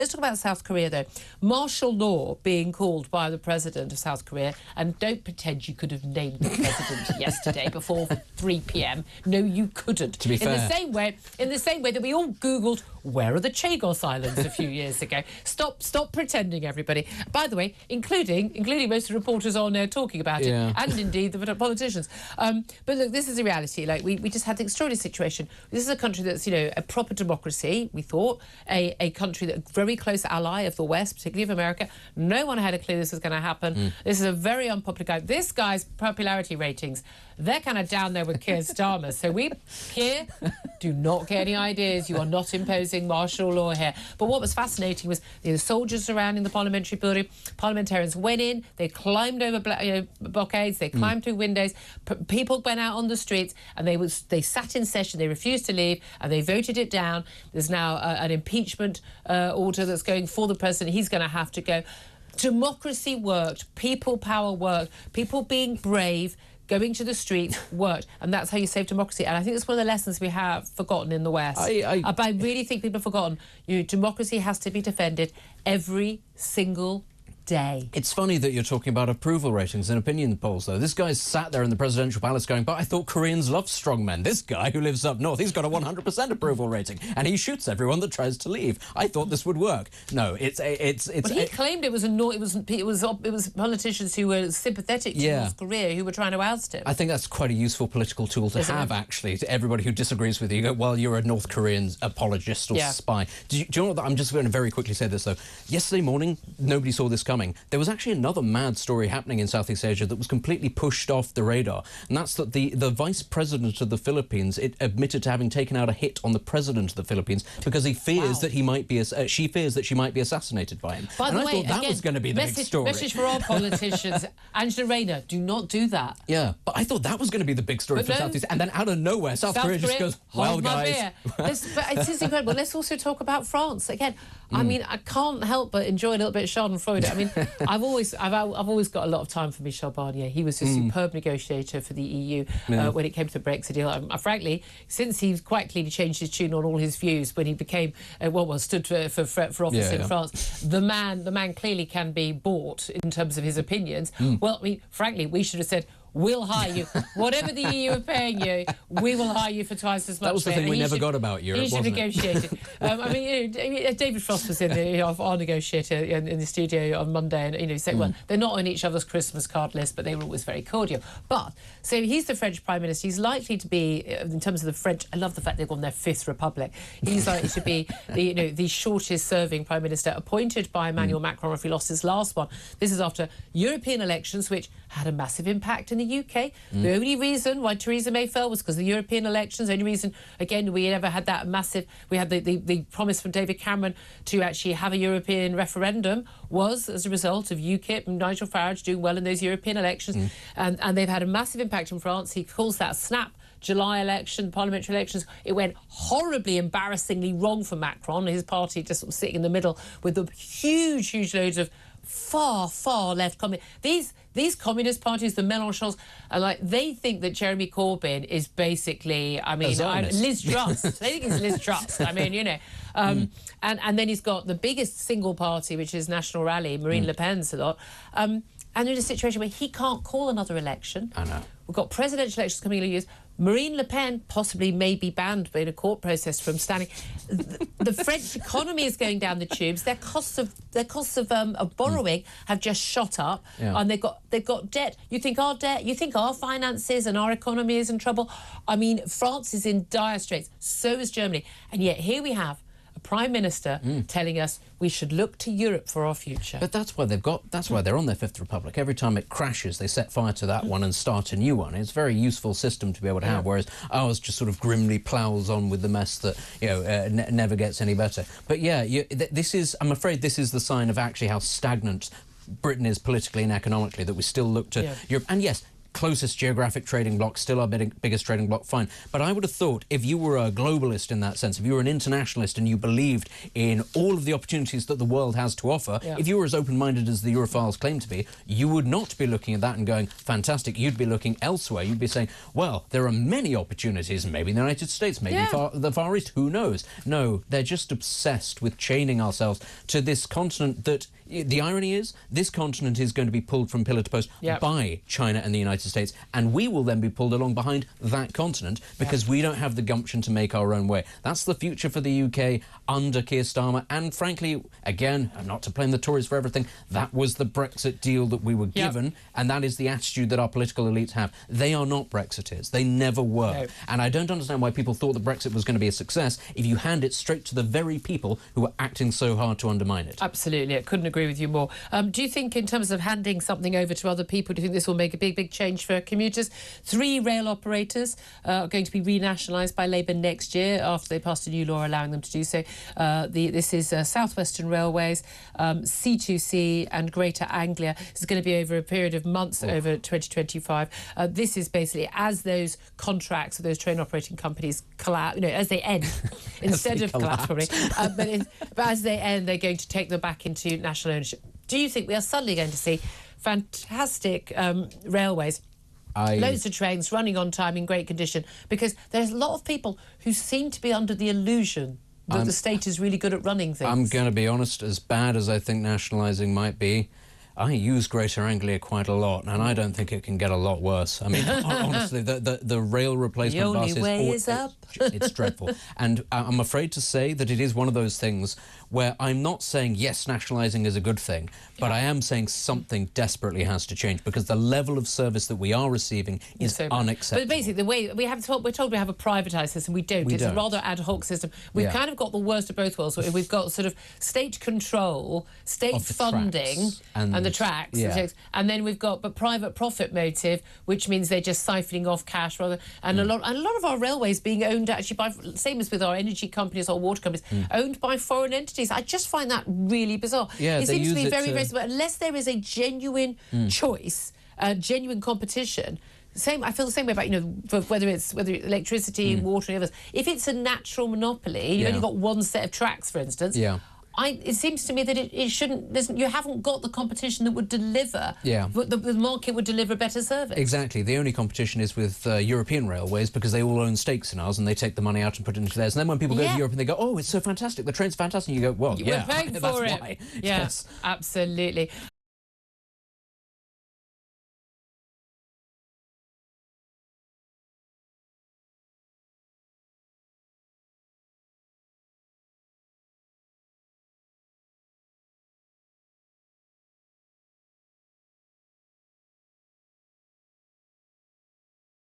Let's talk about South Korea, though. Martial law being called by the president of South Korea, and don't pretend you could have named the president yesterday before 3 p.m. No, you couldn't. To be fair. In the same way that we all Googled, where are the Chagos Islands a few years ago? Stop pretending, everybody. By the way, including most of the reporters on there talking about it, and indeed the politicians. But look, this is a reality. Like, we just had the extraordinary situation. This is a country that's, you know, a proper democracy, we thought, a country that very close ally of the West, particularly of America. No one had a clue this was going to happen. This is a very unpopular guy. This guy's popularity ratings, they're kind of down there with Keir Starmer. So Keir, do not get any ideas. You are not imposing martial law here. But what was fascinating was the soldiers surrounding the parliamentary building. Parliamentarians went in, they climbed over blockades, they climbed through windows. People went out on the streets, and they sat in session. They refused to leave, and they voted it down. There's now an impeachment order that's going for the president. He's going to have to go. Democracy worked. People power worked. People being brave, going to the streets worked, and that's how you save democracy. And I think that's one of the lessons we have forgotten in the West. I really think people have forgotten. Democracy has to be defended every single day. It's funny that you're talking about approval ratings and opinion polls, though. This guy's sat there in the presidential palace going, but I thought Koreans love strong men. This guy who lives up north, he's got a 100% approval rating, and he shoots everyone that tries to leave. I thought this would work. No, it's. But he claimed it was politicians who were sympathetic to North Korea who were trying to oust him. I think that's quite a useful political tool to have, actually, to everybody who disagrees with you. You go, well, you're a North Korean apologist or spy. Do you know what? I'm just going to very quickly say this, though. Yesterday morning, nobody saw this coming. There was actually another mad story happening in Southeast Asia that was completely pushed off the radar, and that's that the vice president of the Philippines admitted to having taken out a hit on the president of the Philippines because he fears that she fears that she might be assassinated by him. By the way, I thought that was going to be the big story. Message for our politicians: Angela Rayner, do not do that. Yeah, but I thought that was going to be the big story for Southeast, and then out of nowhere, South Korea just goes, "Well, guys." But it is incredible. Let's also talk about France again. I mean, I can't help but enjoy a little bit of Schadenfreude. I mean, I've always got a lot of time for Michel Barnier. He was a superb negotiator for the EU when it came to the Brexit deal. Frankly, since he's quite clearly changed his tune on all his views when he became stood for office in France, the man clearly can be bought in terms of his opinions. Well, I mean, frankly, we should have said, we'll hire you. Whatever the EU are paying you, we will hire you for twice as much. That was the thing we never got about Europe, wasn't it? He should negotiate it. I mean, David Frost was in our negotiator in the studio on Monday, and he said, well, they're not on each other's Christmas card list, but they were always very cordial. But so he's the French Prime Minister. He's likely to be, in terms of the French, I love the fact they've gone their fifth republic. He's likely to be the shortest serving Prime Minister, appointed by Emmanuel Macron if he lost his last one. This is after European elections, which had a massive impact in the UK. The only reason why Theresa May fell was because of the European elections. The only reason, again, we never had that massive... We had the promise from David Cameron to actually have a European referendum was as a result of UKIP and Nigel Farage doing well in those European elections. And they've had a massive impact in France. He calls that a snap. July election, parliamentary elections, it went horribly, embarrassingly wrong for Macron. His party just sort of sitting in the middle with the huge loads of far left these communist parties, the Mélenchons, are like, they think that Jeremy Corbyn is basically, I mean, Liz Truss. They think he's Liz Truss. I mean, and then he's got the biggest single party, which is National Rally, Marine Le Pen's a lot. And they're in a situation where he can't call another election. I know. We've got presidential elections coming in a years. Marine Le Pen possibly may be banned in a court process from standing. The French economy is going down the tubes. Their costs of borrowing have just shot up, and they've got debt. You think our debt? You think our finances and our economy is in trouble? I mean, France is in dire straits. So is Germany, and yet here we have a Prime Minister telling us we should look to Europe for our future. But that's why they're on their fifth republic. Every time it crashes, they set fire to that one and start a new one. It's a very useful system to be able to have, whereas ours just sort of grimly ploughs on with the mess that never gets any better. But yeah, I'm afraid this is the sign of actually how stagnant Britain is politically and economically, that we still look to Europe. And yes, closest geographic trading bloc, still our biggest trading bloc, fine. But I would have thought if you were a globalist in that sense, if you were an internationalist and you believed in all of the opportunities that the world has to offer, if you were as open-minded as the Europhiles claim to be, you would not be looking at that and going, fantastic. You'd be looking elsewhere. You'd be saying, well, there are many opportunities, maybe in the United States, maybe the Far East, who knows? No, they're just obsessed with chaining ourselves to this continent that, the irony is, this continent is going to be pulled from pillar to post by China and the United States, and we will then be pulled along behind that continent because we don't have the gumption to make our own way. That's the future for the UK under Keir Starmer, and frankly, again, not to blame the Tories for everything, that was the Brexit deal that we were given, and that is the attitude that our political elites have. They are not Brexiteers. They never were. No. And I don't understand why people thought that Brexit was going to be a success if you hand it straight to the very people who are acting so hard to undermine it. Absolutely. I couldn't agree with you more. Do you think, in terms of handing something over to other people, do you think this will make a big change for commuters? 3 rail operators are going to be renationalised by Labour next year after they passed a new law allowing them to do so. This is South Western Railways, C2C and Greater Anglia. This is going to be over a period of months over 2025. This is basically as those contracts of those train operating companies collapse, as they end, instead of collapse, probably. But as they end, they're going to take them back into national ownership. Do you think we are suddenly going to see fantastic railways, loads of trains running on time in great condition? Because there's a lot of people who seem to be under the illusion that the state is really good at running things. I'm going to be honest, as bad as I think nationalising might be, I use Greater Anglia quite a lot, and I don't think it can get a lot worse. I mean, honestly, the rail replacement bus is up. It's dreadful. And I'm afraid to say that it is one of those things where I'm not saying, yes, nationalising is a good thing, but I am saying something desperately has to change because the level of service that we are receiving is unacceptable. But basically, the way we're told we have a privatised system, we don't. It's a rather ad hoc system. We've kind of got the worst of both worlds. We've got sort of state control, state funding, and the tracks, and then we've got private profit motive, which means they're just siphoning off cash rather. And a lot of our railways being owned actually by, same as with our energy companies or water companies, owned by foreign entities. I just find that really bizarre. It seems to be very simple. Unless there is a genuine choice, genuine competition. I feel the same way about whether it's electricity, water, and others. If it's a natural monopoly, you've only got one set of tracks, for instance. It seems to me that it shouldn't. You haven't got the competition that would deliver. The market would deliver better service. Exactly. The only competition is with European railways because they all own stakes in ours and they take the money out and put it into theirs. And then when people go to Europe and they go, "Oh, it's so fantastic! The train's fantastic," you go, "Well, we're paying for it." Why. Yes, absolutely.